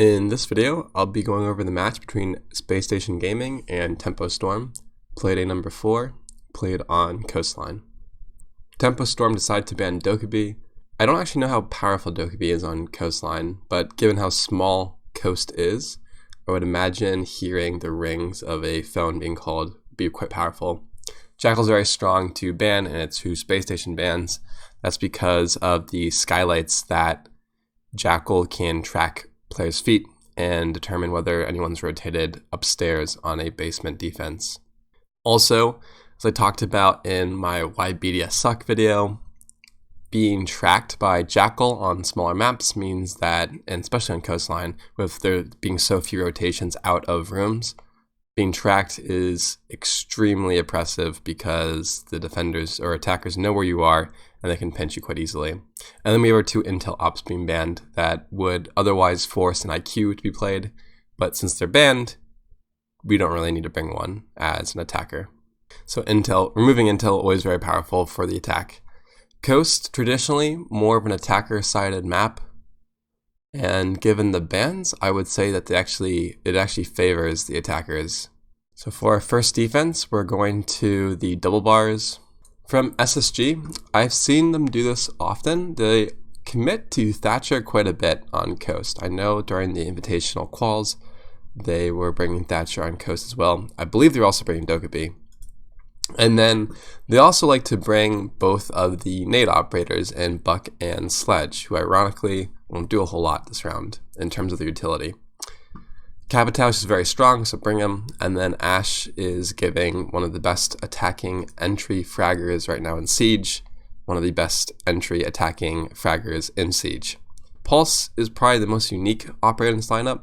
In this video, I'll be going over the match between Spacestation Gaming and Tempo Storm, playday number 4, played on Coastline. Tempo Storm decided to ban Dokkaebi. I don't actually know how powerful Dokkaebi is on Coastline, but given how small Coast is, I would imagine hearing the rings of a phone being called would be quite powerful. Jackal's very strong to ban, and it's who Spacestation bans. That's because of the skylights that Jackal can track players' feet and determine whether anyone's rotated upstairs on a basement defense. Also, as I talked about in my Why BDS Suck video, being tracked by Jackal on smaller maps means that, and especially on Coastline, with there being so few rotations out of rooms, being tracked is extremely oppressive because the defenders or attackers know where you are and they can pinch you quite easily. And then we have our 2 intel ops being banned that would otherwise force an IQ to be played, but since they're banned, we don't really need to bring one as an attacker. So removing intel always very powerful for the attack. Coast, traditionally more of an attacker-sided map, and given the bans, I would say that it actually favors the attackers. So for our first defense, we're going to the double bars. From SSG, I've seen them do this often. They commit to Thatcher quite a bit on Coast. I know during the invitational quals, they were bringing Thatcher on Coast as well. I believe they're also bringing Dokkaebi. And then they also like to bring both of the nade operators in Buck and Sledge, who ironically won't do a whole lot this round in terms of their utility. Capitouche is very strong, so bring him. And then Ash is giving one of the best attacking entry fraggers right now in Siege, one of the best entry attacking fraggers in Siege. Pulse is probably the most unique operator in this lineup,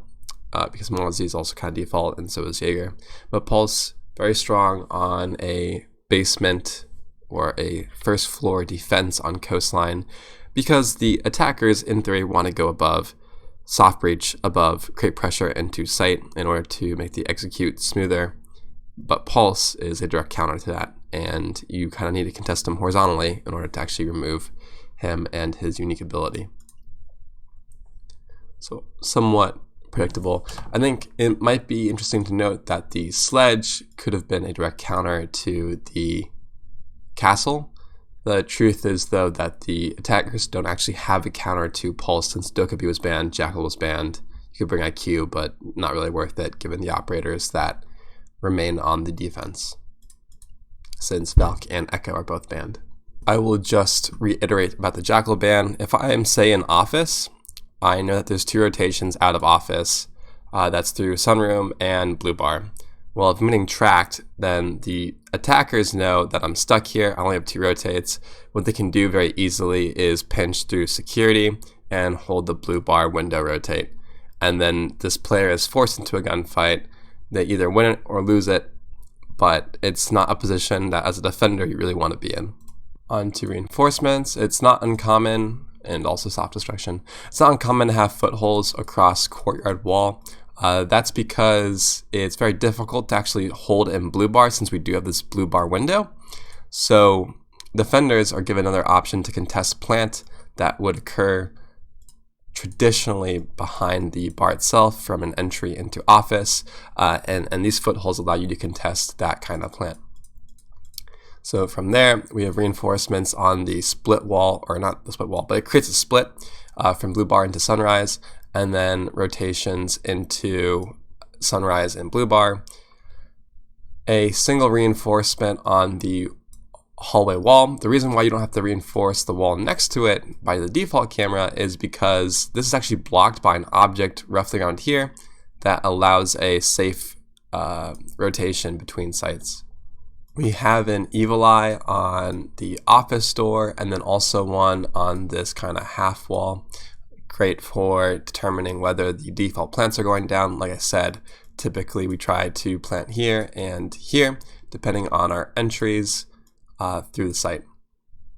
because Mozzie is also kind of default, and so is Jaeger. But Pulse, very strong on a basement or a first floor defense on Coastline, because the attackers in theory want to go above, soft breach above, create pressure into site in order to make the execute smoother. But Pulse is a direct counter to that, and you kind of need to contest him horizontally in order to actually remove him and his unique ability. So somewhat predictable. I think it might be interesting to note that the Sledge could have been a direct counter to the Castle. The truth is, though, that the attackers don't actually have a counter to Pulse since Dokkaebi was banned, Jackal was banned. You could bring IQ, but not really worth it given the operators that remain on the defense, since Valk and Echo are both banned. I will just reiterate about the Jackal ban. If I am, say, in Office, I know that there's 2 rotations out of Office. That's through Sunroom and Blue Bar. Well, if I'm getting tracked, then the attackers know that I'm stuck here. I only have 2 rotates. What they can do very easily is pinch through security and hold the Blue Bar window rotate. And then this player is forced into a gunfight. They either win it or lose it, but it's not a position that as a defender you really want to be in. On to reinforcements. It's not uncommon, and also soft destruction. It's not uncommon to have footholds across courtyard wall. That's because it's very difficult to actually hold in Blue Bar since we do have this Blue Bar window. So defenders are given another option to contest plant that would occur traditionally behind the bar itself from an entry into Office, and these footholds allow you to contest that kind of plant. So from there, we have reinforcements on the split wall, or not the split wall, but it creates a split from Blue Bar into Sunrise, and then rotations into Sunrise and Blue Bar. A single reinforcement on the hallway wall. The reason why you don't have to reinforce the wall next to it by the default camera is because this is actually blocked by an object roughly around here that allows a safe rotation between sites. We have an Evil Eye on the Office door, and then also one on this kind of half wall. Great for determining whether the default plants are going down. Like I said, typically we try to plant here and here, depending on our entries through the site.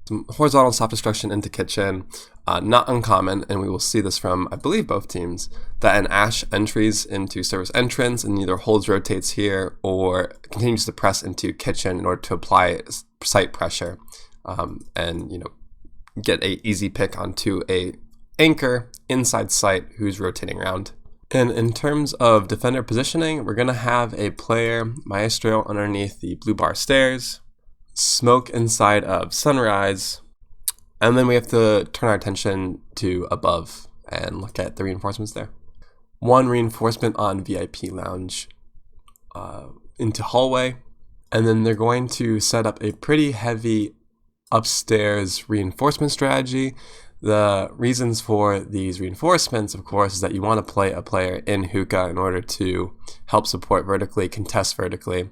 Some horizontal soft destruction into kitchen, not uncommon, and we will see this from, I believe, both teams, that an Ash entries into service entrance and either holds rotates here or continues to press into kitchen in order to apply site pressure and get a easy pick onto a anchor inside site who's rotating around. And in terms of defender positioning, we're going to have a player, Maestro, underneath the blue bar stairs, Smoke inside of Sunrise, and then we have to turn our attention to above and look at the reinforcements there. One reinforcement on VIP Lounge into hallway, and then they're going to set up a pretty heavy upstairs reinforcement strategy. The reasons for these reinforcements, of course, is that you want to play a player in hookah in order to help support vertically, contest vertically.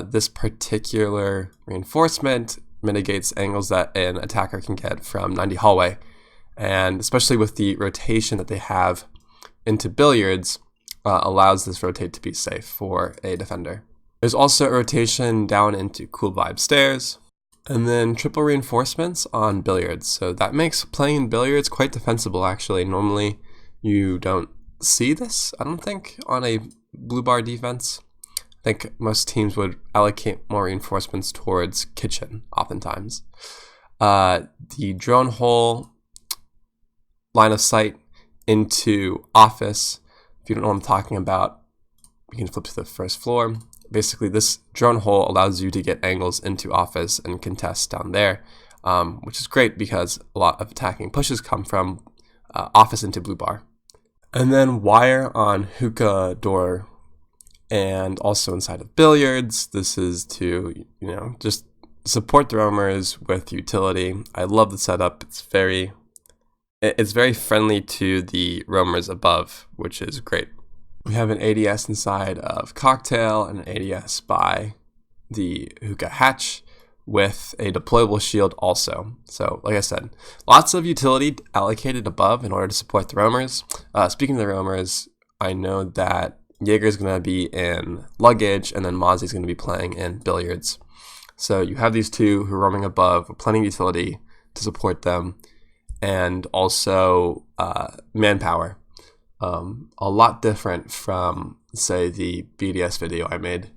This particular reinforcement mitigates angles that an attacker can get from 90 hallway, and especially with the rotation that they have into billiards, allows this rotate to be safe for a defender. There's also a rotation down into cool vibe stairs, and then triple reinforcements on billiards. So that makes playing billiards quite defensible, actually. Normally you don't see this, I don't think, on a blue bar defense. I think most teams would allocate more reinforcements towards kitchen, oftentimes. The drone hole line of sight into office. If you don't know what I'm talking about, you can flip to the first floor. Basically, this drone hole allows you to get angles into office and contest down there, which is great because a lot of attacking pushes come from office into blue bar. And then wire on hookah door and also inside of billiards. This is to, just support the roamers with utility. I love the setup. It's very friendly to the roamers above, which is great. We have an ADS inside of Cocktail and an ADS by the hookah hatch with a deployable shield also. So like I said, lots of utility allocated above in order to support the roamers. Speaking of the roamers, I know that Jaeger's going to be in luggage and then Mozzie's going to be playing in billiards. So you have these two who are roaming above with plenty of utility to support them, and also manpower. A lot different from, say, the BDS video I made.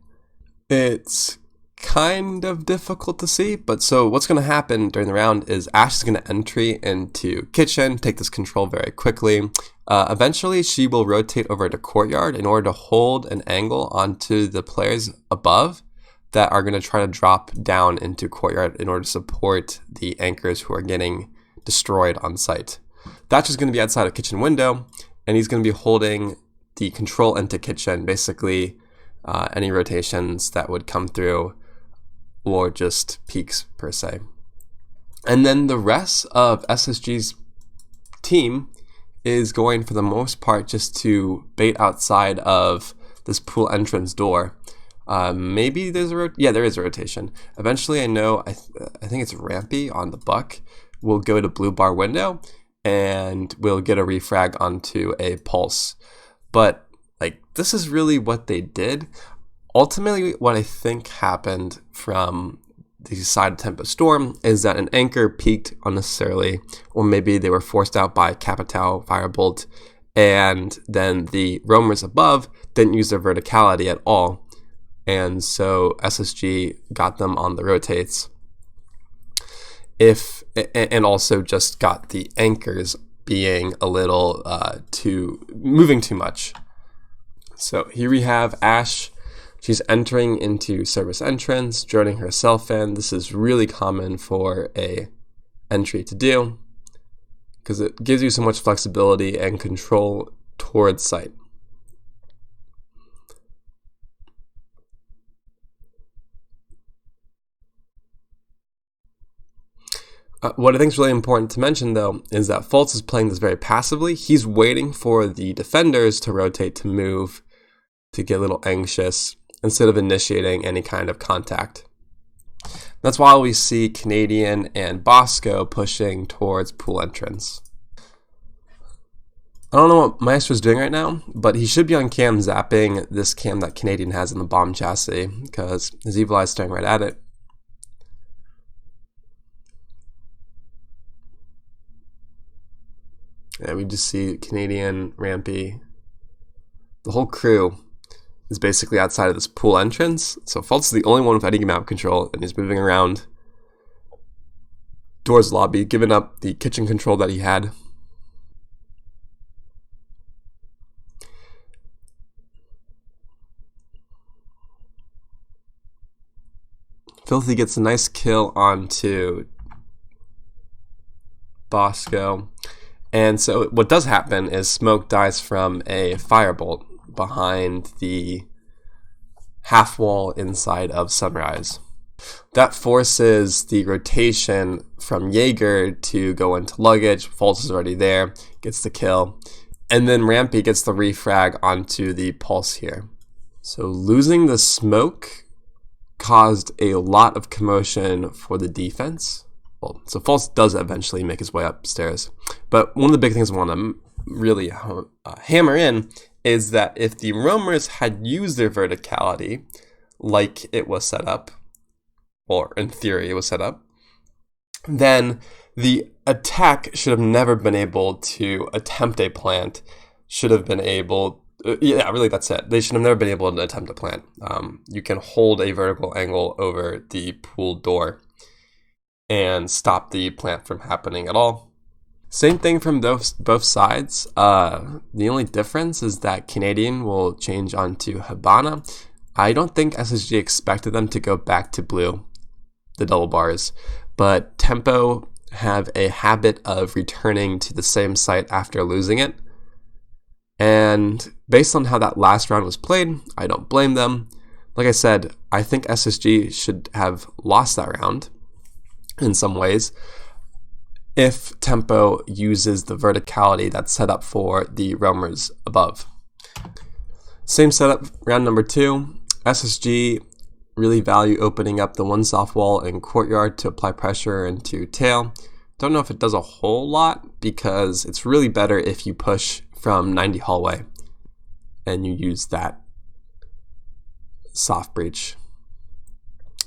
It's kind of difficult to see, but so what's going to happen during the round is Ash is going to entry into kitchen, take this control very quickly. Eventually, she will rotate over to courtyard in order to hold an angle onto the players above that are going to try to drop down into courtyard in order to support the anchors who are getting destroyed on site. That's just going to be outside of kitchen window, and he's going to be holding the control into kitchen, basically any rotations that would come through or just peaks per se. And then the rest of SSG's team is going for the most part just to bait outside of this pool entrance door. Maybe there's there is a rotation. Eventually, I know, I think it's Rampy on the buck will go to blue bar window and we'll get a refrag onto a pulse. But this is really what they did. Ultimately, what I think happened from the side of Tempo Storm is that an anchor peaked unnecessarily, or maybe they were forced out by Capitao Firebolt, and then the roamers above didn't use their verticality at all. And so SSG got them on the rotates. And also just got the anchors being a little moving too much. So here we have Ash. She's entering into service entrance, droning herself in. This is really common for a entry to do because it gives you so much flexibility and control towards site. What I think is really important to mention, though, is that Fultz is playing this very passively. He's waiting for the defenders to rotate, to move, to get a little anxious, instead of initiating any kind of contact. That's why we see Canadian and Bosco pushing towards pool entrance. I don't know what Maestro's doing right now, but he should be on cam zapping this cam that Canadian has in the bomb chassis, because his evil eye's staring right at it. And we just see Canadian, Rampy, the whole crew is basically outside of this pool entrance. So Fultz is the only one with any map control, and he's moving around towards lobby, giving up the kitchen control that he had. Filthy gets a nice kill onto Bosco. And so what does happen is Smoke dies from a firebolt behind the half wall inside of Sunrise. That forces the rotation from Jaeger to go into luggage. Fultz is already there, gets the kill. And then Rampy gets the refrag onto the Pulse here. So losing the Smoke caused a lot of commotion for the defense. Well, so Fultz does eventually make his way upstairs. But one of the big things I want to really hammer in is that if the roamers had used their verticality like it was set up, or in theory it was set up, then the attack should have never been able to attempt a plant, should have been able, yeah, really that's it. They should have never been able to attempt a plant. You can hold a vertical angle over the pool door and stop the plant from happening at all. Same thing from both sides. The only difference is that Canadian will change onto Habana. I don't think SSG expected them to go back to blue, the double bars, but Tempo have a habit of returning to the same site after losing it. And based on how that last round was played, I don't blame them. Like I said, I think SSG should have lost that round in some ways if Tempo uses the verticality that's set up for the roamers above. Same setup, round number 2. SSG really value opening up the one soft wall in courtyard to apply pressure into tail. Don't know if it does a whole lot because it's really better if you push from 90 hallway and you use that soft breach,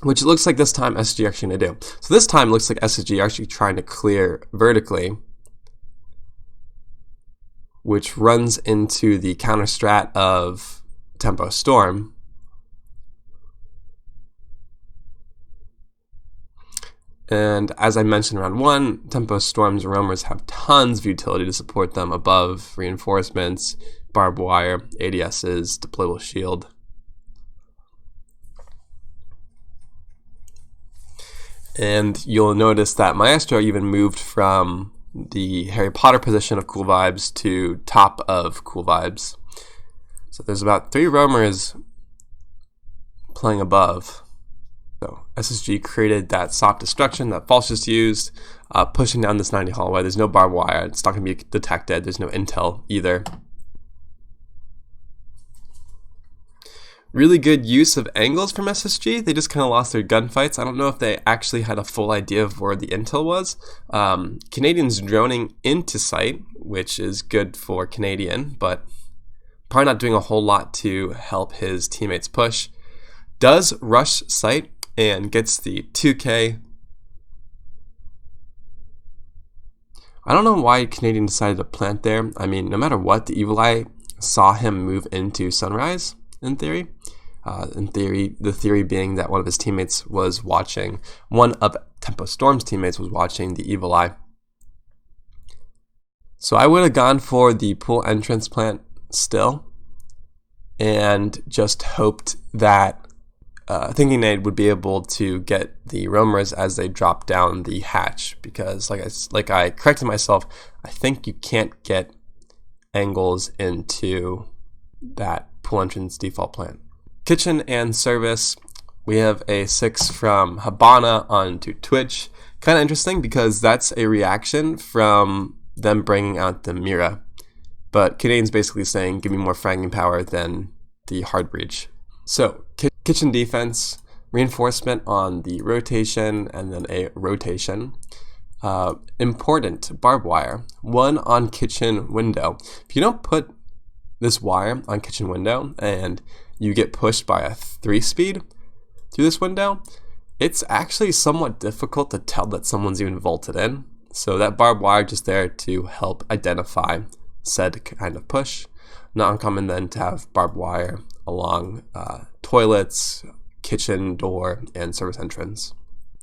which it looks like this time SSG actually going to do. So this time it looks like SSG are actually trying to clear vertically, which runs into the counter-strat of Tempo Storm. And as I mentioned round 1, Tempo Storm's roamers have tons of utility to support them above reinforcements, barbed wire, ADSs, deployable shield. And you'll notice that Maestro even moved from the Harry Potter position of Cool Vibes to top of Cool Vibes. So there's about 3 roamers playing above. So SSG created that soft destruction that False just used, pushing down this 90 hallway. There's no barbed wire. It's not going to be detected. There's no intel either. Really good use of angles from SSG. They just kind of lost their gunfights. I don't know if they actually had a full idea of where the intel was. Canadian's droning into sight, which is good for Canadian, but probably not doing a whole lot to help his teammates push. Does rush sight and gets the 2K. I don't know why Canadian decided to plant there. I mean, no matter what, the Evil Eye saw him move into Sunrise, in theory. The theory being that one of his teammates was watching, one of Tempo Storm's teammates was watching the Evil Eye. So I would have gone for the pool entrance plant still, and just hoped that Thinking Nade would be able to get the roamers as they drop down the hatch, because like I corrected myself, I think you can't get angles into that pool entrance default plant. Kitchen and service, we have a 6 from Habana onto Twitch. Kind of interesting because that's a reaction from them bringing out the Mira, but Canadian's basically saying give me more fragging power than the hard breach. So kitchen defense, reinforcement on the rotation, and then a rotation. Important barbed wire, 1 on kitchen window. If you don't put this wire on kitchen window and you get pushed by a 3-speed through this window, it's actually somewhat difficult to tell that someone's even vaulted in. So that barbed wire just there to help identify said kind of push. Not uncommon then to have barbed wire along toilets, kitchen door, and service entrance.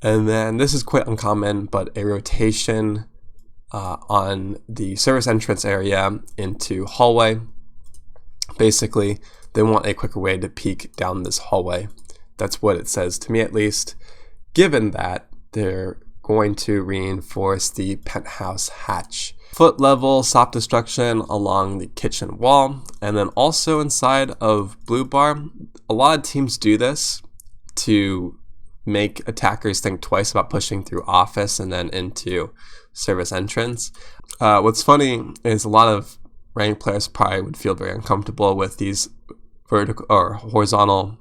And then this is quite uncommon, but a rotation on the service entrance area into hallway. Basically, they want a quicker way to peek down this hallway. That's what it says to me, at least. Given that, they're going to reinforce the penthouse hatch. Foot level soft destruction along the kitchen wall, and then also inside of Blue Bar. A lot of teams do this to make attackers think twice about pushing through office and then into service entrance. What's funny is a lot of ranked players probably would feel very uncomfortable with these vertical or horizontal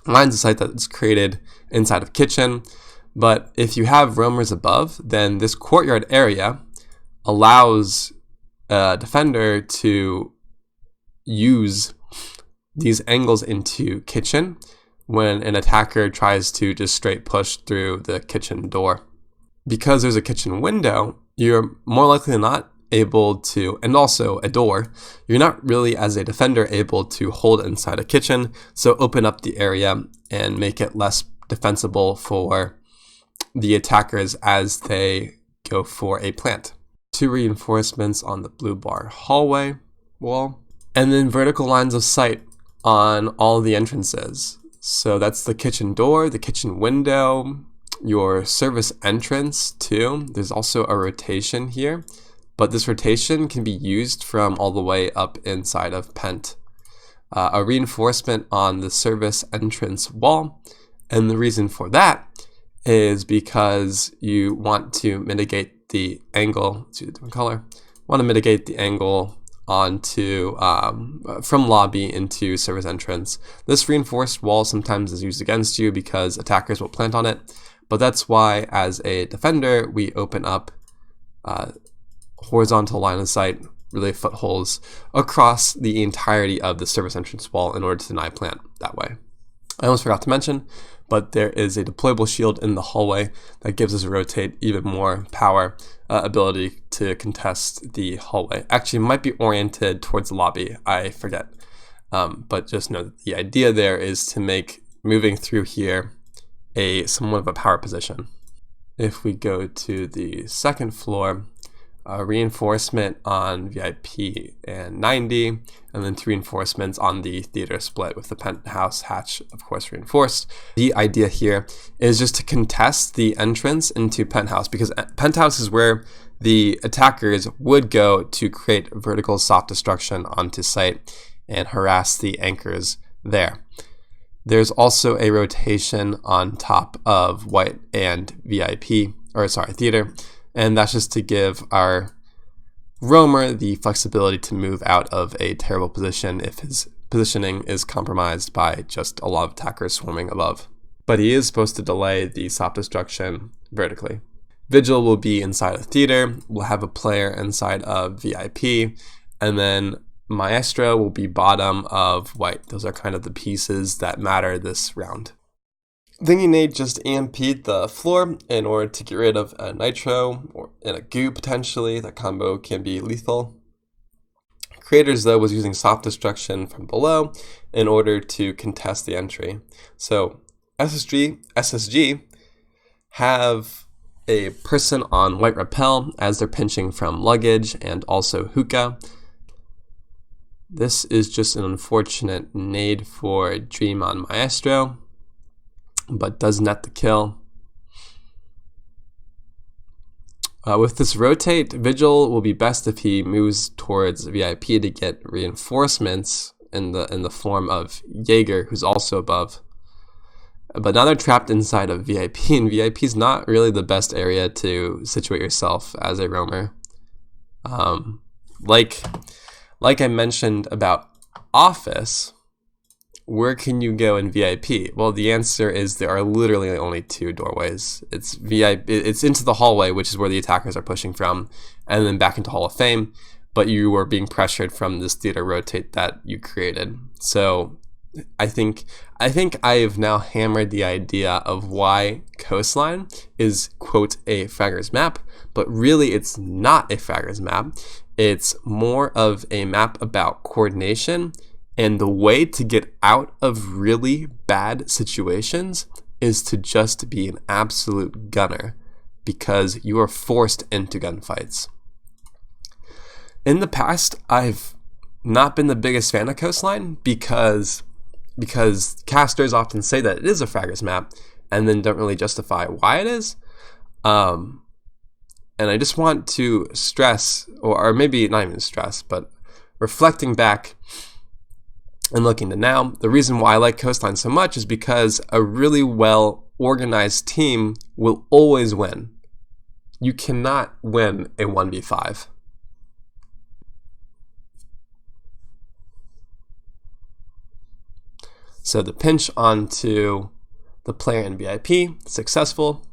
lines of sight that's created inside of kitchen. But if you have roamers above, then this courtyard area allows a defender to use these angles into kitchen when an attacker tries to just straight push through the kitchen door. Because there's a kitchen window, you're more likely than not able to, and also a door, you're not really as a defender able to hold inside a kitchen, so open up the area and make it less defensible for the attackers as they go for a plant. 2 reinforcements on the Blue Bar hallway wall, and then vertical lines of sight on all the entrances. So that's the kitchen door, the kitchen window, your service entrance too. There's also a rotation here, but this rotation can be used from all the way up inside of Pent. A reinforcement on the service entrance wall, and the reason for that is because you want to mitigate the angle, let's use a different color, want to mitigate the angle onto from lobby into service entrance. This reinforced wall sometimes is used against you because attackers will plant on it, but that's why as a defender we open up horizontal line of sight, really footholds across the entirety of the service entrance wall in order to deny plant that way. I almost forgot to mention, but there is a deployable shield in the hallway that gives us a rotate even more power ability to contest the hallway. Actually, it might be oriented towards the lobby, I forget. But just know that the idea there is to make moving through here a somewhat of a power position. If we go to the second floor, reinforcement on VIP and 90, and then 2 reinforcements on the theater split with the penthouse hatch, of course, reinforced. The idea here is just to contest the entrance into penthouse, because penthouse is where the attackers would go to create vertical soft destruction onto site and harass the anchors there. There's also a rotation on top of white and theater, and that's just to give our roamer the flexibility to move out of a terrible position if his positioning is compromised by just a lot of attackers swarming above. But he is supposed to delay the soft destruction vertically. Vigil will be inside of theater, we'll have a player inside of VIP, and then Maestro will be bottom of white. Those are kind of the pieces that matter this round. Thingy Nade just EMP'd the floor in order to get rid of a nitro or and a goo potentially. That combo can be lethal. Creators though was using soft destruction from below in order to contest the entry. So SSG have a person on white rappel as they're pinching from luggage and also hookah. This is just an unfortunate nade for Dream on Maestro, but does net the kill. With this rotate, Vigil will be best if he moves towards VIP to get reinforcements in the form of Jaeger, who's also above. But now they're trapped inside of VIP, and VIP is not really the best area to situate yourself as a roamer. Like I mentioned about Office, where can you go in VIP? Well, the answer is there are literally only 2 doorways. It's VIP, it's into the hallway, which is where the attackers are pushing from, and then back into Hall of Fame, but you are being pressured from this theater rotate that you created. So I think I've now hammered the idea of why Coastline is, quote, a fraggers map, but really it's not a fraggers map. It's more of a map about coordination, and the way to get out of really bad situations is to just be an absolute gunner, because you are forced into gunfights. In the past, I've not been the biggest fan of Coastline because casters often say that it is a fraggers map, and then don't really justify why it is. And I just want to stress, or maybe not even stress, but reflecting back and looking to now, the reason why I like Coastline so much is because a really well organized team will always win. You cannot win a 1v5. So the pinch onto the player in VIP, successful.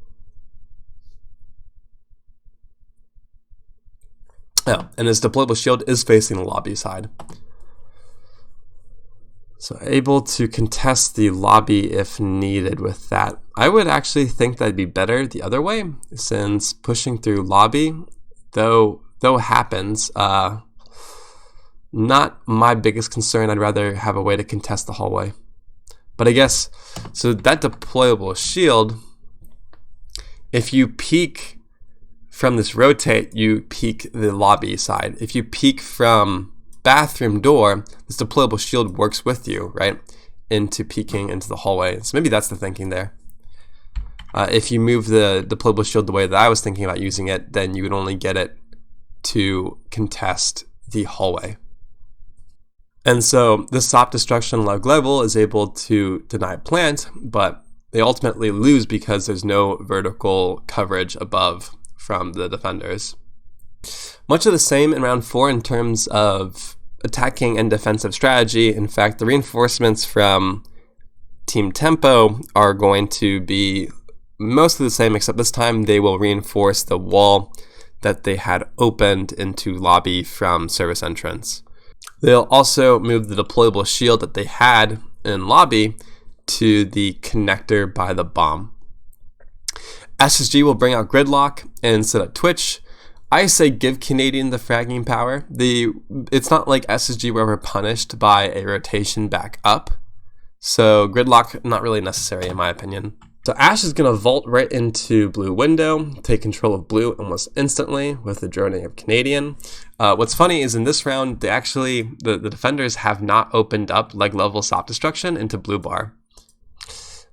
Oh, and his deployable shield is facing the lobby side. So able to contest the lobby if needed with that. I would actually think that'd be better the other way, since pushing through lobby, though happens, not my biggest concern. I'd rather have a way to contest the hallway. But I guess, so that deployable shield, if you peek from this rotate, you peek the lobby side. If you peek from bathroom door, this deployable shield works with you, right? Into peeking into the hallway. So maybe that's the thinking there. If you move the deployable shield the way that I was thinking about using it, then you would only get it to contest the hallway. And so this stop destruction low global is able to deny plant, but they ultimately lose because there's no vertical coverage above from the defenders. Much of the same in round 4 in terms of attacking and defensive strategy. In fact, the reinforcements from Team Tempo are going to be mostly the same, except this time they will reinforce the wall that they had opened into lobby from service entrance. They'll also move the deployable shield that they had in lobby to the connector by the bomb. SSG will bring out Gridlock and set up Twitch. I say give Canadian the fragging power. It's not like SSG were ever punished by a rotation back up. So Gridlock, not really necessary in my opinion. So Ash is going to vault right into blue window, take control of blue almost instantly with the droning of Canadian. What's funny is in this round, the defenders have not opened up leg level stop destruction into blue bar.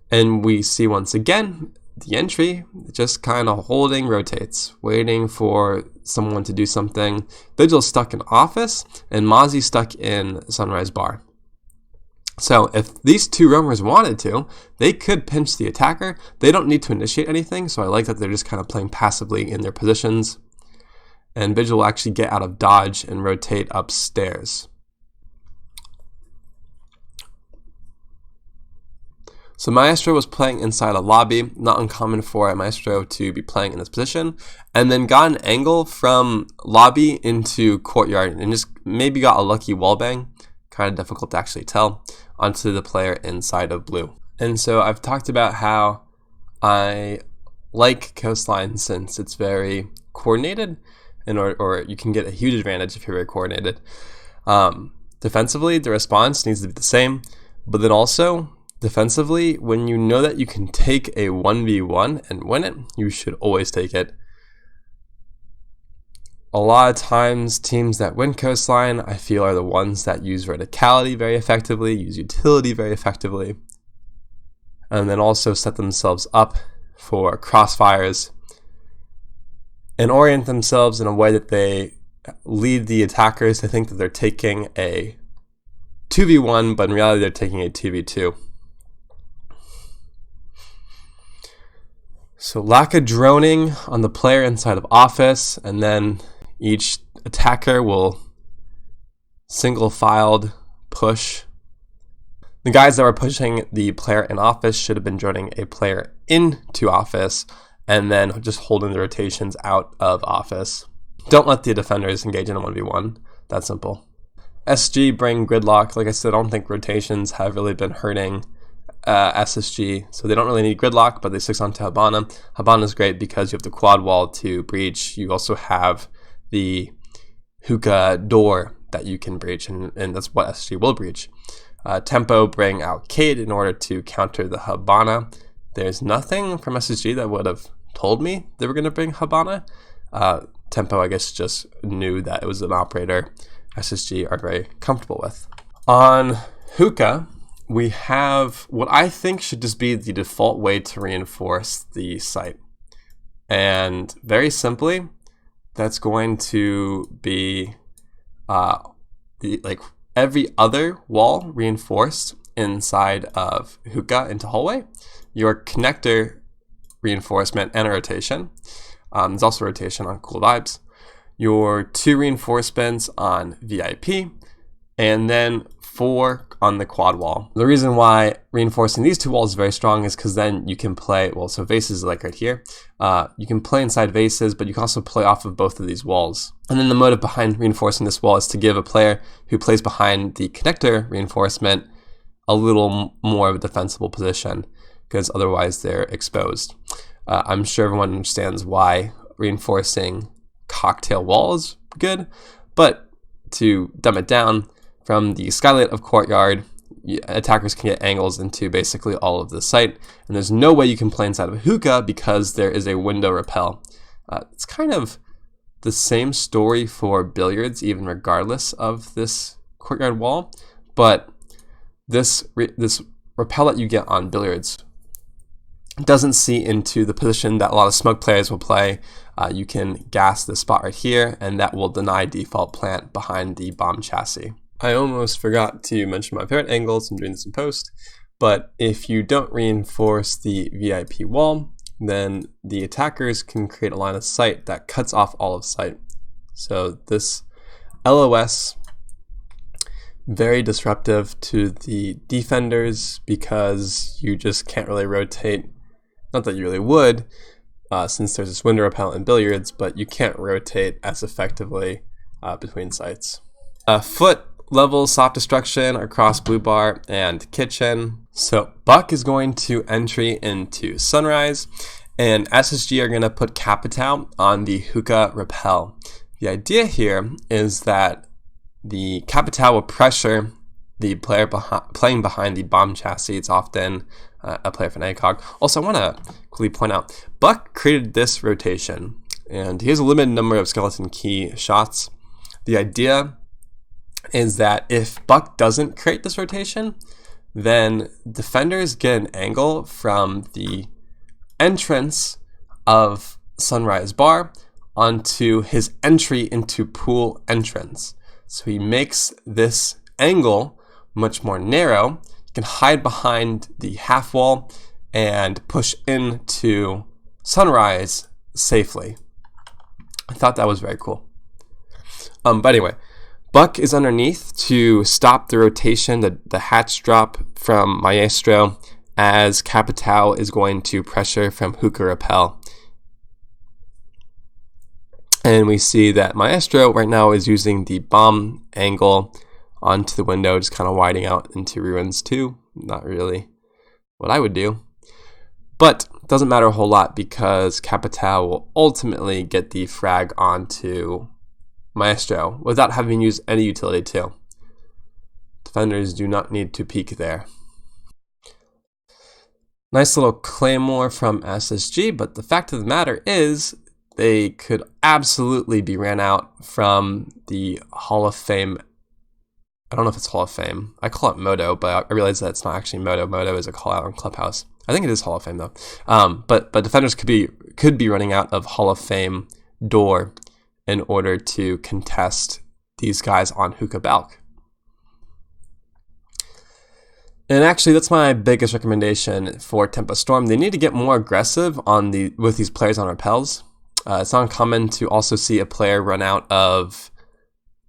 And we see once again, the entry just kind of holding rotates, waiting for someone to do something. Vigil stuck in office and Mozzie stuck in Sunrise Bar. So if these two roamers wanted to, they could pinch the attacker. They don't need to initiate anything, so I like that they're just kind of playing passively in their positions. And Vigil will actually get out of dodge and rotate upstairs. So Maestro was playing inside a lobby, not uncommon for a Maestro to be playing in this position, and then got an angle from lobby into courtyard and just maybe got a lucky wallbang, kind of difficult to actually tell, onto the player inside of blue. And so I've talked about how I like Coastline since it's very coordinated, or you can get a huge advantage if you're very coordinated. Defensively, the response needs to be the same, but then also defensively, when you know that you can take a 1v1 and win it, you should always take it. A lot of times, teams that win Coastline, I feel, are the ones that use verticality very effectively, use utility very effectively, and then also set themselves up for crossfires and orient themselves in a way that they lead the attackers to think that they're taking a 2v1, but in reality they're taking a 2v2. So lack of droning on the player inside of office, and then each attacker will single-filed push. The guys that were pushing the player in office should have been droning a player into office and then just holding the rotations out of office. Don't let the defenders engage in a 1v1. That simple. SG bring Gridlock. Like I said, I don't think rotations have really been hurting SSG, so they don't really need Gridlock, but they stick onto Habana. Habana is great because you have the quad wall to breach. You also have the hookah door that you can breach, and that's what SSG will breach. Tempo bring out Cade in order to counter the Habana. There's nothing from SSG that would have told me they were going to bring Habana. Tempo, I guess, just knew that it was an operator SSG are very comfortable with. On hookah, we have what I think should just be the default way to reinforce the site. And very simply, that's going to be like every other wall reinforced inside of hookah into hallway, your connector reinforcement and a rotation. There's also rotation on cool vibes. Your 2 reinforcements on VIP, and then 4 on the quad wall. The reason why reinforcing these 2 walls is very strong is because then you can play, well, so vases like right here, you can play inside vases, but you can also play off of both of these walls. And then the motive behind reinforcing this wall is to give a player who plays behind the connector reinforcement a little more of a defensible position, because otherwise they're exposed. I'm sure everyone understands why reinforcing cocktail wall is good, but to dumb it down, from the skylight of courtyard, attackers can get angles into basically all of the site, and there's no way you can play inside of a hookah because there is a window repel. It's kind of the same story for billiards, even regardless of this courtyard wall, but this repel that you get on billiards doesn't see into the position that a lot of smug players will play. You can gas this spot right here, and that will deny default plant behind the bomb chassis. I almost forgot to mention my favorite angles. I'm doing this in post, but if you don't reinforce the VIP wall, then the attackers can create a line of sight that cuts off all of sight. So this LOS, very disruptive to the defenders because you just can't really rotate. Not that you really would, since there's this window repel in billiards, but you can't rotate as effectively between sites. Foot level soft destruction across blue bar and kitchen. So Buck is going to entry into Sunrise, and SSG are going to put Capital on the hookah repel. The idea here is that the Capital will pressure the player playing behind the bomb chassis. It's often a player from ACOG. Also, I want to quickly point out, Buck created this rotation, and he has a limited number of skeleton key shots. The idea is that if Buck doesn't create this rotation, then defenders get an angle from the entrance of Sunrise Bar onto his entry into pool entrance. So he makes this angle much more narrow. You can hide behind the half wall and push into Sunrise safely. I thought that was very cool. But anyway, Buck is underneath to stop the rotation, the hatch drop from Maestro, as Capital is going to pressure from hookah repel. And we see that Maestro right now is using the bomb angle onto the window, just kind of widening out into ruins too. Not really what I would do. But it doesn't matter a whole lot because Capital will ultimately get the frag onto Maestro without having used any utility too. Defenders do not need to peek there. Nice little claymore from SSG, but the fact of the matter is they could absolutely be ran out from the Hall of Fame. I don't know if it's Hall of Fame. I call it Moto, but I realize that it's not actually Moto. Moto is a call out on Clubhouse. I think it is Hall of Fame though. But defenders could be running out of Hall of Fame door in order to contest these guys on hookah balk. And actually, that's my biggest recommendation for Tempo Storm. They need to get more aggressive with these players on repels. It's not uncommon to also see a player run out of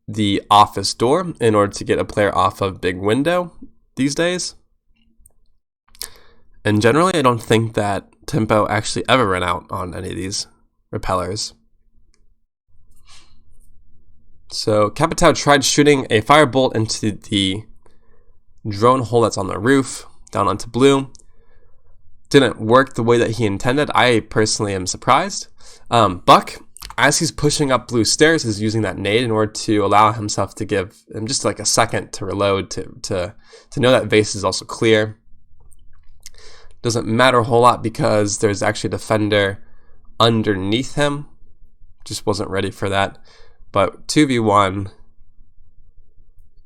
the office door in order to get a player off of big window these days. And generally, I don't think that Tempo actually ever ran out on any of these repellers. So Capital tried shooting a firebolt into the drone hole that's on the roof, down onto blue. Didn't work the way that he intended. I personally am surprised. Buck, as he's pushing up blue stairs, is using that nade in order to allow himself to give him just like a second to reload, to know that vase is also clear. Doesn't matter a whole lot because there's actually a defender underneath him. Just wasn't ready for that. But 2v1,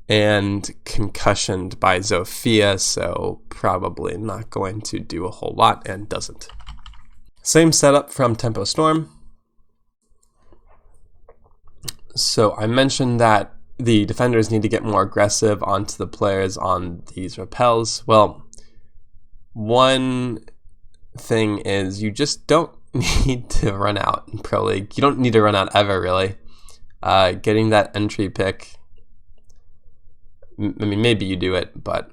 and concussioned by Zofia, so probably not going to do a whole lot, and doesn't. Same setup from Tempo Storm. So I mentioned that the defenders need to get more aggressive onto the players on these repels. Well, one thing is you just don't need to run out in Pro League. You don't need to run out ever, really. Getting that entry pick, I mean, maybe you do it, but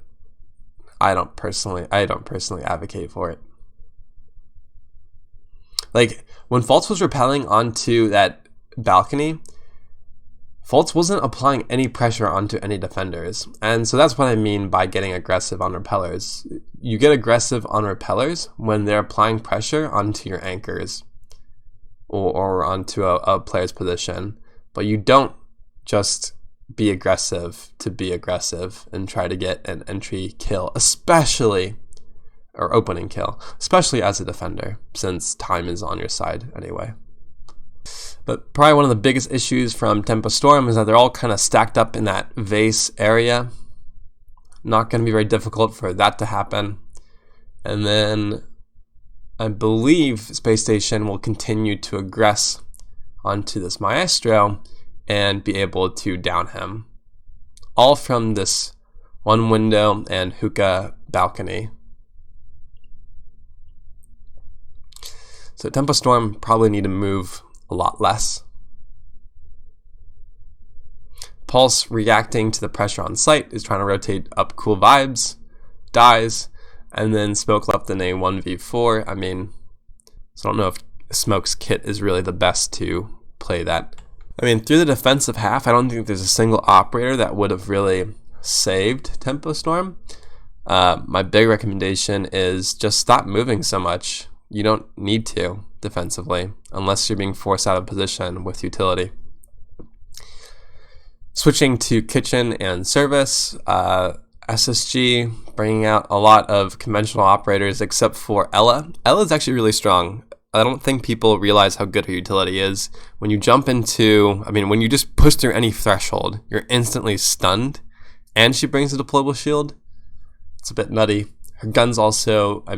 I don't personally advocate for it. Like, when Fultz was rappelling onto that balcony, Fultz wasn't applying any pressure onto any defenders. And so that's what I mean by getting aggressive on repellers. You get aggressive on repellers when they're applying pressure onto your anchors or onto a player's position. But you don't just be aggressive to be aggressive and try to get an entry kill, or opening kill, especially as a defender, since time is on your side anyway. But probably one of the biggest issues from Tempo Storm is that they're all kind of stacked up in that vase area. Not going to be very difficult for that to happen. And then I believe Space Station will continue to aggress onto this Maestro and be able to down him. All from this one window and hookah balcony. So Tempo Storm probably need to move a lot less. Pulse, reacting to the pressure on site, is trying to rotate up cool vibes, dies, and then Smoke left in a 1v4. I mean, so I don't know if Smoke's kit is really the best to play that. I mean, through the defensive half, I don't think there's a single operator that would have really saved Tempo Storm. My big recommendation is just stop moving so much. You don't need to defensively unless you're being forced out of position with utility. Switching to kitchen and service, SSG bringing out a lot of conventional operators except for Ella. Ella's actually really strong. I don't think people realize how good her utility is. When you jump into, when you just push through any threshold, you're instantly stunned, and she brings a deployable shield. It's a bit nutty. Her gun's also, I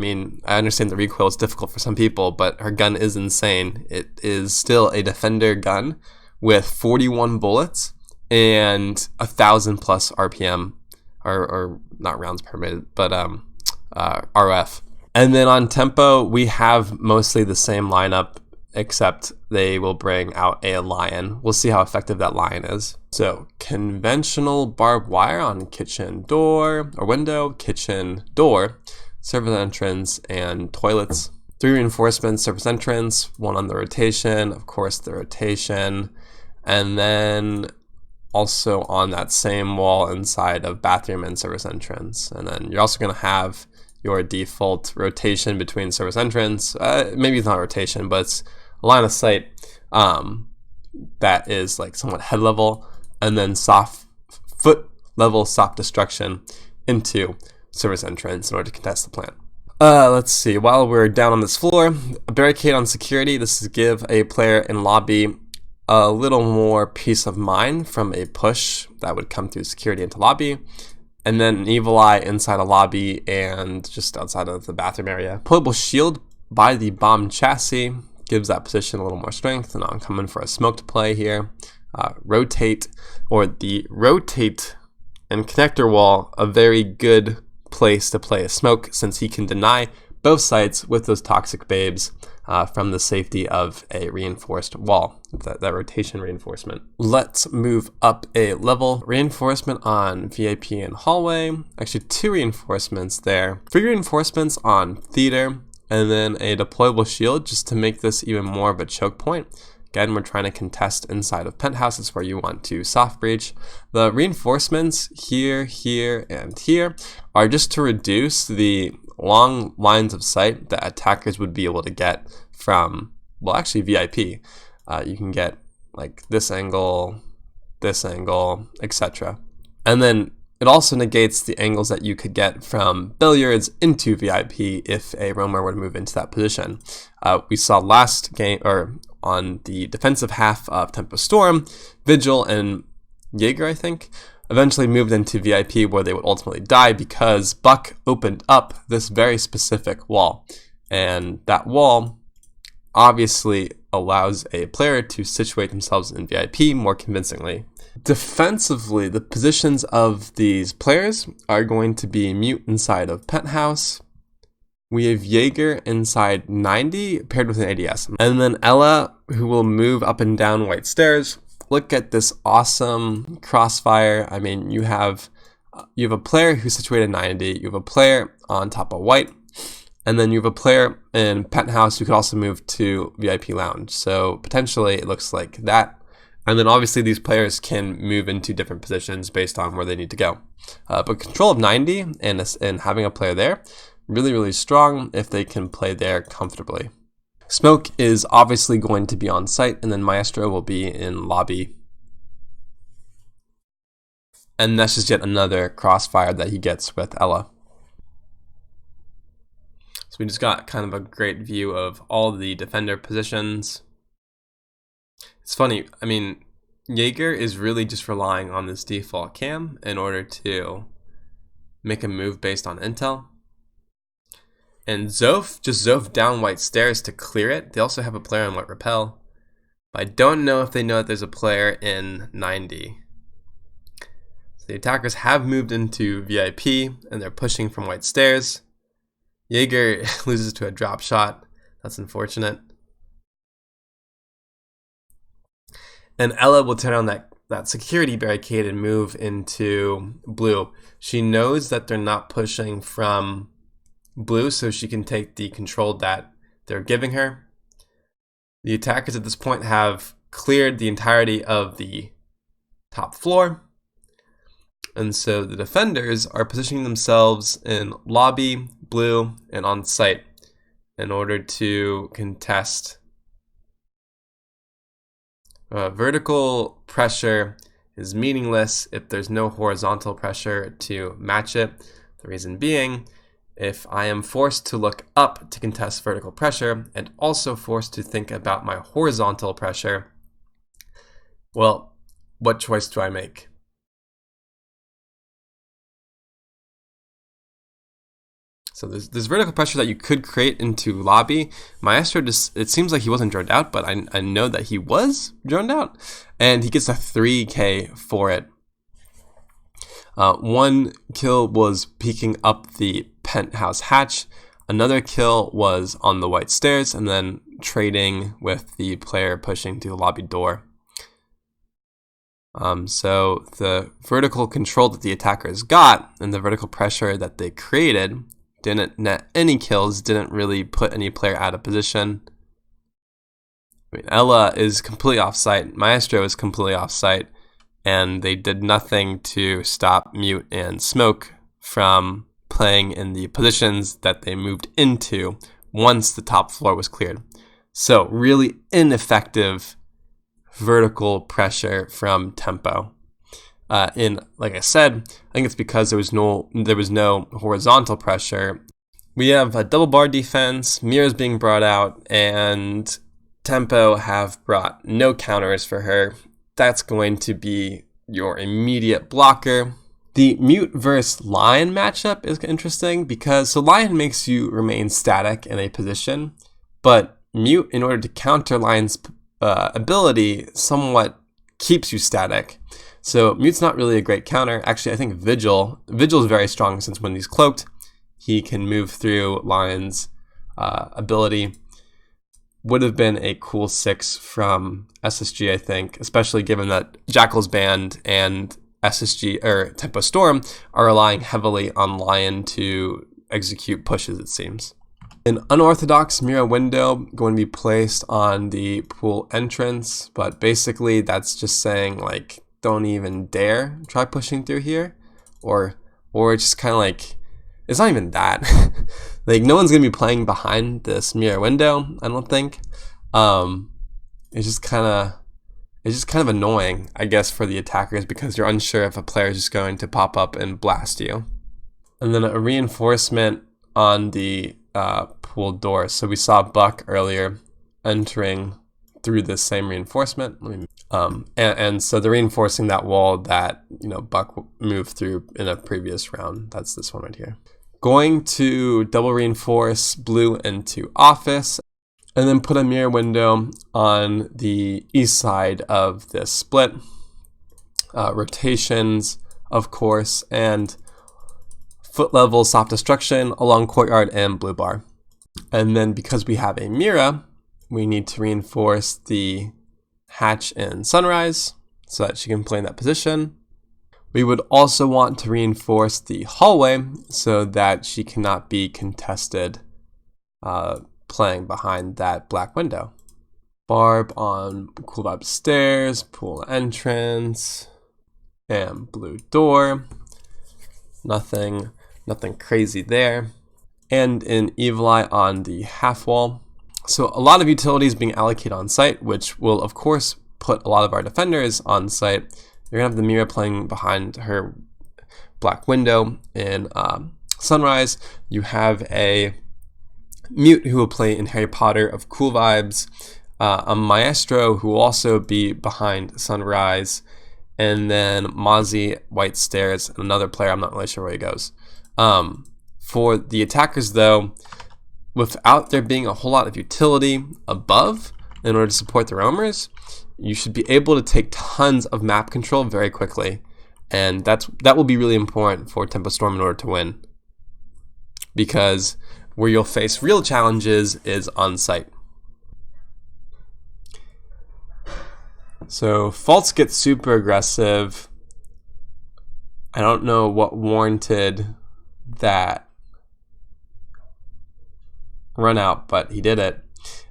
understand the recoil is difficult for some people, but her gun is insane. It is still a defender gun with 41 bullets and 1,000 plus RPM, or not rounds per minute, but RF. And then on Tempo, we have mostly the same lineup, except they will bring out a lion. We'll see how effective that lion is. So conventional barbed wire on kitchen door or window, kitchen door, service entrance, and toilets. 3 reinforcements, service entrance, 1 on the rotation, of course the rotation, and then also on that same wall inside of bathroom and service entrance. And then you're also going to have your default rotation between service entrance. Maybe it's not rotation, but it's a line of sight that is like somewhat head level, and then foot level soft destruction into service entrance in order to contest the plant. Let's see, while we're down on this floor, a barricade on security. This is give a player in lobby a little more peace of mind from a push that would come through security into lobby. And then an evil eye inside a lobby and just outside of the bathroom area. Deployable shield by the bomb chassis gives that position a little more strength, and I'm coming for a smoke to play here. Rotate and connector wall, a very good place to play a smoke since he can deny both sites with those toxic babes from the safety of a reinforced wall, that rotation reinforcement. Let's move up a level. Reinforcement on VIP and hallway. Actually 2 reinforcements there. 3 reinforcements on theater, and then a deployable shield just to make this even more of a choke point. Again, we're trying to contest inside of penthouses where you want to soft breach. The reinforcements here, here, and here are just to reduce the long lines of sight that attackers would be able to get from, well, actually VIP. You can get like this angle, etc. And then it also negates the angles that you could get from billiards into VIP if a roamer were to move into that position. We saw last game, or on the defensive half of Tempo Storm, Vigil and Jaeger, I think, eventually moved into VIP where they would ultimately die because Buck opened up this very specific wall. And that wall obviously allows a player to situate themselves in VIP more convincingly. Defensively, the positions of these players are going to be Mute inside of Penthouse. We have Jaeger inside 90 paired with an ADS. And then Ella, who will move up and down White Stairs. Look at this awesome crossfire. I mean, you have a player who's situated 90. You have a player on top of White. And then you have a player in Penthouse who could also move to VIP Lounge. So potentially it looks like that. And then obviously these players can move into different positions based on where they need to go. But control of 90 and having a player there, really, really strong if they can play there comfortably. Smoke is obviously going to be on site, and then Maestro will be in lobby. And that's just yet another crossfire that he gets with Ella. So we just got kind of a great view of all the defender positions. It's funny, I mean, Jaeger is really just relying on this default cam in order to make a move based on intel. And Zof just Zof down White Stairs to clear it. They also have a player on White Repel. But I don't know if they know that there's a player in 90. So the attackers have moved into VIP and they're pushing from White Stairs. Jaeger loses to a drop shot. That's unfortunate. And Ella will turn on that security barricade and move into blue. She knows that they're not pushing from blue, so she can take the control that they're giving her. The attackers at this point have cleared the entirety of the top floor. And so the defenders are positioning themselves in lobby, blue, and on site in order to contest. Vertical pressure is meaningless if there's no horizontal pressure to match it. The reason being, if I am forced to look up to contest vertical pressure and also forced to think about my horizontal pressure, well, what choice do I make? So there's vertical pressure that you could create into lobby. Maestro just, it seems like he wasn't droned out, but I know that he was droned out, and he gets a 3K for it. One kill was peeking up the Penthouse hatch. Another kill was on the White Stairs, and then trading with the player pushing to the lobby door. So the vertical control that the attackers got and the vertical pressure that they created didn't net any kills, didn't really put any player out of position. I mean, Ella is completely off-site, Maestro is completely off-site, and they did nothing to stop Mute and Smoke from playing in the positions that they moved into once the top floor was cleared. So really ineffective vertical pressure from Tempo. Like I said, I think it's because there was no horizontal pressure. We have a double bar defense, Mira's being brought out, and Tempo have brought no counters for her. That's going to be your immediate blocker. The Mute versus Lion matchup is interesting because Lion makes you remain static in a position, but Mute, in order to counter Lion's ability, somewhat keeps you static. So Mute's not really a great counter. Actually, I think Vigil is very strong since when he's cloaked, he can move through Lion's ability. Would have been a cool 6 from SSG, I think, especially given that Jackal's Band and SSG or Tempo Storm are relying heavily on Lion to execute pushes, it seems. An unorthodox Mira window going to be placed on the pool entrance, but basically that's just saying like, don't even dare try pushing through here, or it's just kind of like, it's not even that. Like, no one's gonna be playing behind this Mira window, I don't think. It's just kind of annoying, I guess, for the attackers because you're unsure if a player is just going to pop up and blast you. And then a reinforcement on the pool door. So we saw Buck earlier entering through this same reinforcement. And so they're reinforcing that wall that, Buck moved through in a previous round. That's this one right here. Going to double reinforce blue into office, and then put a mirror window on the east side of this split. Rotations, of course, and foot level soft destruction along courtyard and blue bar. And then because we have a mirror, we need to reinforce the hatch in sunrise so that she can play in that position. We would also want to reinforce the hallway so that she cannot be contested playing behind that black window. Barb on cool vibe stairs, pool entrance, and blue door. Nothing crazy there. And an evil eye on the half wall. So a lot of utilities being allocated on site, which will of course put a lot of our defenders on site. You're gonna have the mirror playing behind her black window in sunrise. You have a mute who will play in Harry Potter of cool vibes, a maestro who will also be behind sunrise, and then Mozzie white stairs, and another player, I'm not really sure where he goes. For the attackers though, without there being a whole lot of utility above in order to support the roamers, you should be able to take tons of map control very quickly, and that will be really important for Tempo Storm in order to win, because where you'll face real challenges is on site. So Faults gets super aggressive. I don't know what warranted that run out, but he did it.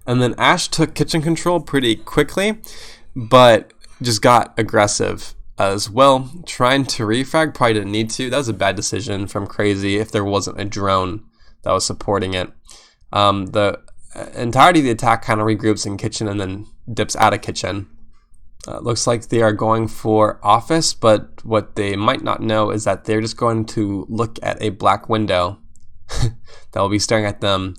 And then Ash took kitchen control pretty quickly, but just got aggressive as well. Trying to refrag, probably didn't need to. That was a bad decision from Crazy if there wasn't a drone that was supporting it. The entirety of the attack kind of regroups in kitchen and then dips out of kitchen. Looks like they are going for office, but what they might not know is that they're just going to look at a black window that will be staring at them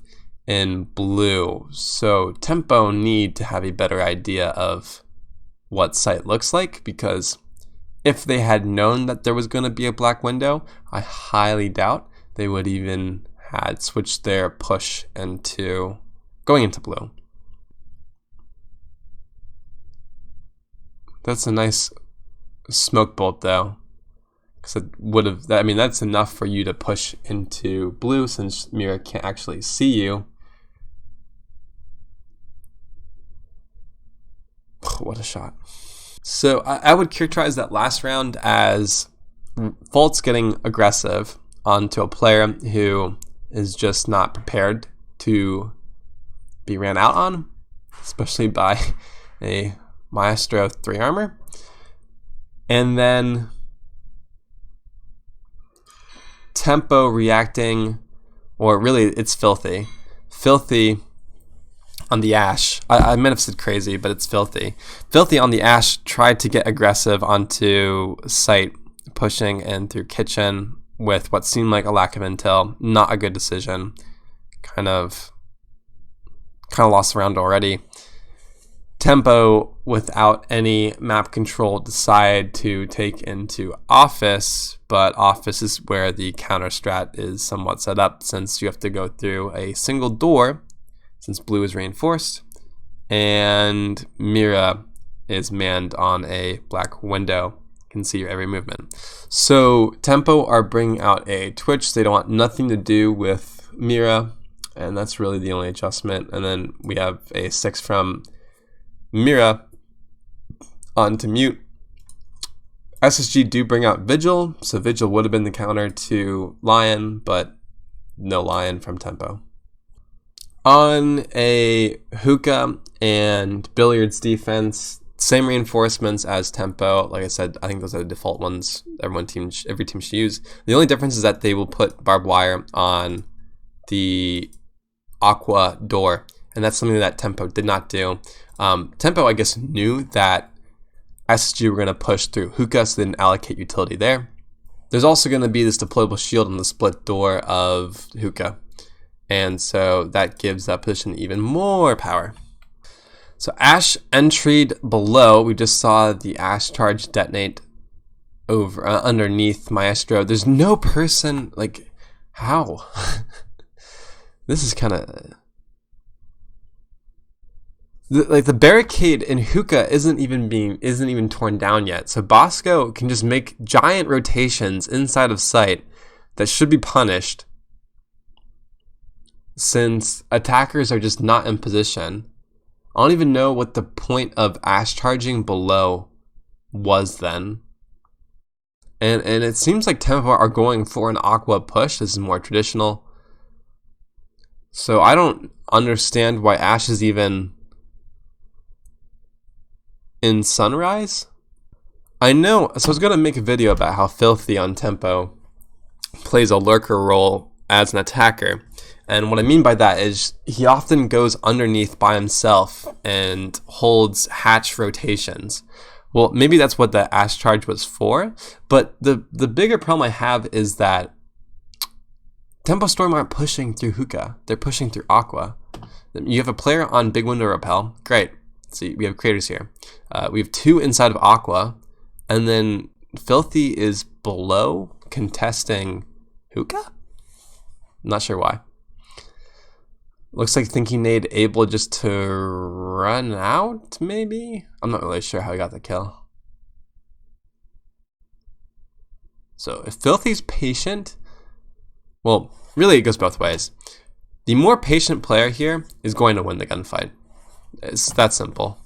in blue. So Tempo need to have a better idea of what site looks like, because if they had known that there was going to be a black window, I highly doubt they would even had switched their push into going into blue. That's a nice smoke bolt though, because it would have, I mean, that's enough for you to push into blue since Mira can't actually see you. What a shot. So I would characterize that last round as Faults getting aggressive onto a player who is just not prepared to be ran out on, especially by a Maestro 3 armor. And then Tempo reacting, or really it's Filthy on the Ash. I might have said Crazy, but it's Filthy on the Ash tried to get aggressive onto site, pushing in through kitchen with what seemed like a lack of intel. Not a good decision. Kind of lost the round already. Tempo, without any map control, decide to take into office, but office is where the counter-strat is somewhat set up, since you have to go through a single door, since blue is reinforced, and Mira is manned on a black window. You can see your every movement. So Tempo are bringing out a Twitch. They don't want nothing to do with Mira, and that's really the only adjustment. And then we have a 6 from Mira onto mute. SSG do bring out Vigil, so Vigil would have been the counter to Lion, but no Lion from Tempo. On a hookah and billiards defense, same reinforcements as Tempo. Like I said, I think those are the default ones every team should use. The only difference is that they will put barbed wire on the aqua door, and that's something that Tempo did not do. Tempo, I guess, knew that SSG were going to push through hookah, so they didn't allocate utility there. There's also going to be this deployable shield on the split door of hookah, and so that gives that position even more power. So Ash entried below. We just saw the Ash charge detonate over underneath Maestro. There's no person, like, how? This is kind of like the barricade in Hookah isn't even torn down yet. So Bosco can just make giant rotations inside of sight that should be punished, since attackers are just not in position. I don't even know what the point of Ash charging below was then. And it seems like Tempo are going for an Aqua push. This is more traditional. So I don't understand why Ash is even in Sunrise. I know, so I was going to make a video about how Filthy on Tempo plays a lurker role as an attacker. And what I mean by that is he often goes underneath by himself and holds hatch rotations. Well, maybe that's what the Ash charge was for, but the bigger problem I have is that Tempo Storm aren't pushing through Hookah. They're pushing through Aqua. You have a player on Big Window Repel. Great. See, we have creators here. We have 2 inside of Aqua, and then Filthy is below contesting Hookah? I'm not sure why. Looks like Thinking Nade able just to run out, maybe? I'm not really sure how he got the kill. So if Filthy's patient, well, really it goes both ways. The more patient player here is going to win the gunfight. It's that simple.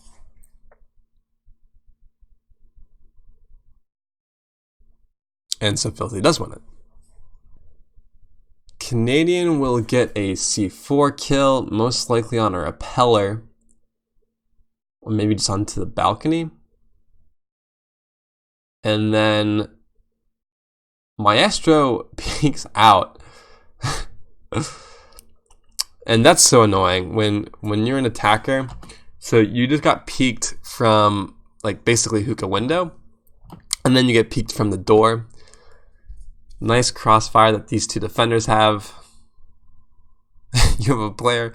And so Filthy does win it. Canadian will get a C4 kill, most likely on a repeller, or maybe just onto the balcony. And then Maestro peeks out. And that's so annoying when you're an attacker. So you just got peeked from, like, basically Hookah window, and then you get peeked from the door. Nice crossfire that these 2 defenders have. You have a player.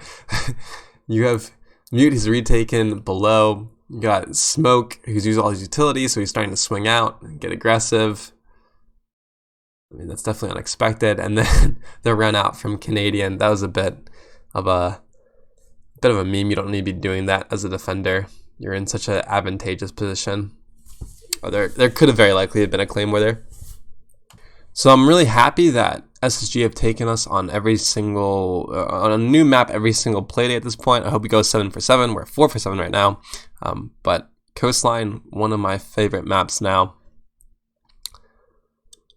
You have Mute, who's retaken below. You got Smoke, who's used all his utilities, so he's starting to swing out and get aggressive. I mean, that's definitely unexpected. And then the run out from Canadian. That was a bit of a meme. You don't need to be doing that as a defender. You're in such an advantageous position. Or there could have very likely been a Claymore there. So I'm really happy that SSG have taken us on every single, on a new map every single playdate at this point. I hope we go 7 for 7. We're 4 for 7 right now. But Coastline, one of my favorite maps now.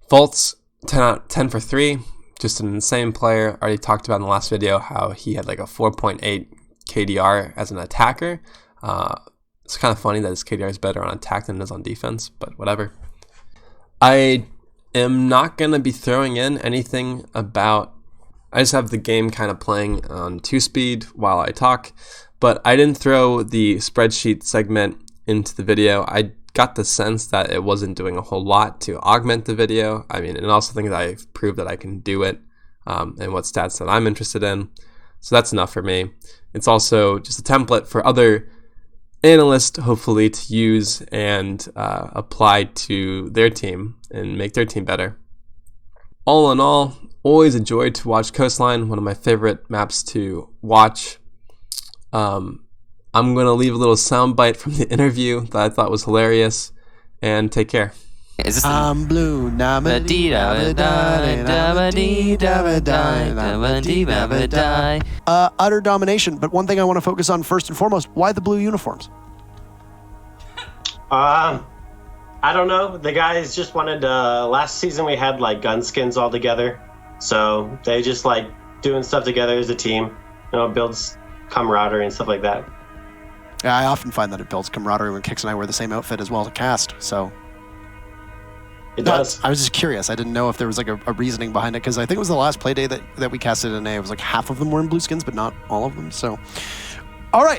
Faults, 10 for 3. Just an insane player. Already talked about in the last video how he had like a 4.8 KDR as an attacker. It's kind of funny that his KDR is better on attack than it is on defense, but whatever. I am not going to be throwing in anything about, I just have the game kind of playing on 2-speed while I talk, but I didn't throw the spreadsheet segment into the video. I got the sense that it wasn't doing a whole lot to augment the video. I mean, and also think that I've proved that I can do it and what stats that I'm interested in. So that's enough for me. It's also just a template for other analysts, hopefully, to use and apply to their team and make their team better. All in all, always a joy to watch Coastline, one of my favorite maps to watch. I'm going to leave a little soundbite from the interview that I thought was hilarious, and take care. Is this I'm blue, utter domination, but one thing I want to focus on first and foremost, why the blue uniforms? I don't know. The guys just wanted, last season we had like gun skins all together. So they just like doing stuff together as a team, you know, builds camaraderie and stuff like that. Yeah, I often find that it builds camaraderie when Kix and I wear the same outfit as well to cast, so. It does. I was just curious. I didn't know if there was like a reasoning behind it, because I think it was the last play day that we casted in A. It was like half of them were in blue skins, but not all of them, so. All right.